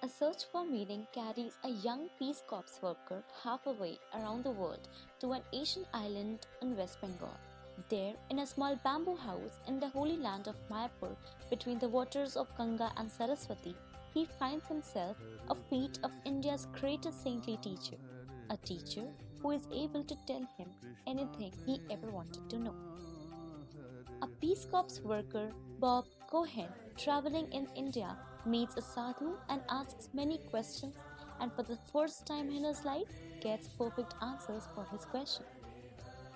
A search for meaning carries a young Peace Corps worker halfway around the world to an Asian island in West Bengal. There, in a small bamboo house in the holy land of Mayapur, between the waters of Ganga and Saraswati, he finds himself at the feet of India's greatest saintly teacher, a teacher who is able to tell him anything he ever wanted to know. A Peace Corps worker, Bob Cohen, traveling in India, meets a sadhu and asks many questions, and for the first time in his life, gets perfect answers for his question.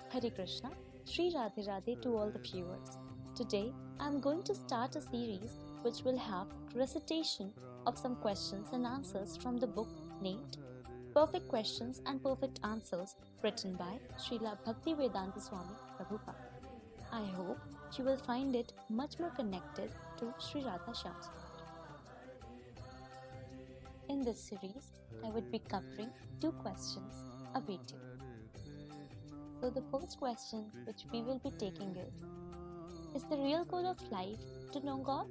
Hare Krishna, Shri Radha Radhe to all the viewers. Today, I am going to start a series which will have recitation of some questions and answers from the book named Perfect Questions and Perfect Answers, written by Srila Bhaktivedanata Swami, Prabhupada. I hope you will find it much more connected to Shri Radha Shyam Sunder. In this series, I would be covering 2 questions await you. So the first question which we will be taking is the real goal of life to know God?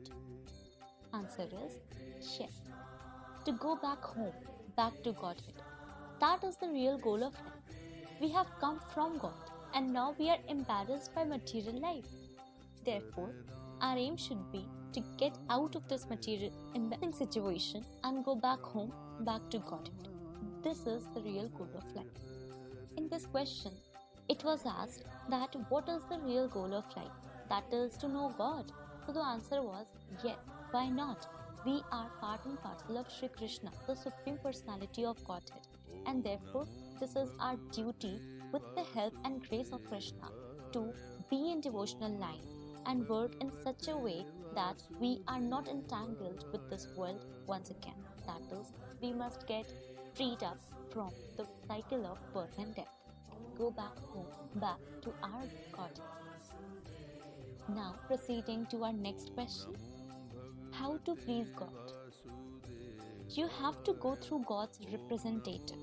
Answer is yes. To go back home, back to Godhead. That is the real goal of life. We have come from God and now we are embarrassed by material life. Therefore, our aim should be to get out of this material embarrassing situation and go back home, back to Godhead. This is the real goal of life. In this question, it was asked that what is the real goal of life? That is to know God. So the answer was yes, why not? We are part and parcel of Shri Krishna, the Supreme Personality of Godhead. And therefore, this is our duty with the help and grace of Krishna to be in devotional line and work in such a way that we are not entangled with this world once again. That is, we must get freed up from the cycle of birth and death. Go back home, back to our God. Now proceeding to our next question. How to please God? You have to go through God's representative.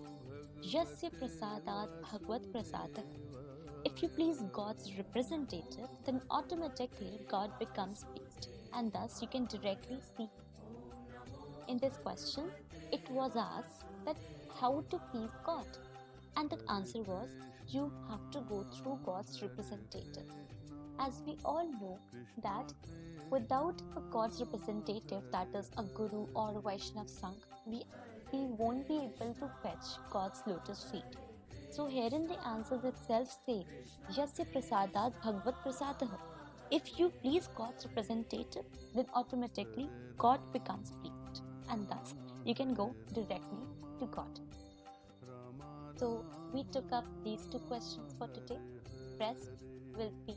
Yasya prasadat bhagavad prasadah. If you please God's representative, then automatically God becomes pleased, and thus you can directly see. In this question, it was asked that how to please God, and the answer was you have to go through God's representative. As we all know that without a God's representative, that is a Guru or a Vaishnav Sangh, we won't be able to fetch God's lotus feet. So herein the answers itself say, Yasya prasadat bhagavad prasadah. If you please God's representative, then automatically God becomes pleased. And thus, you can go directly to God. So, we took up these 2 questions for today. Rest will be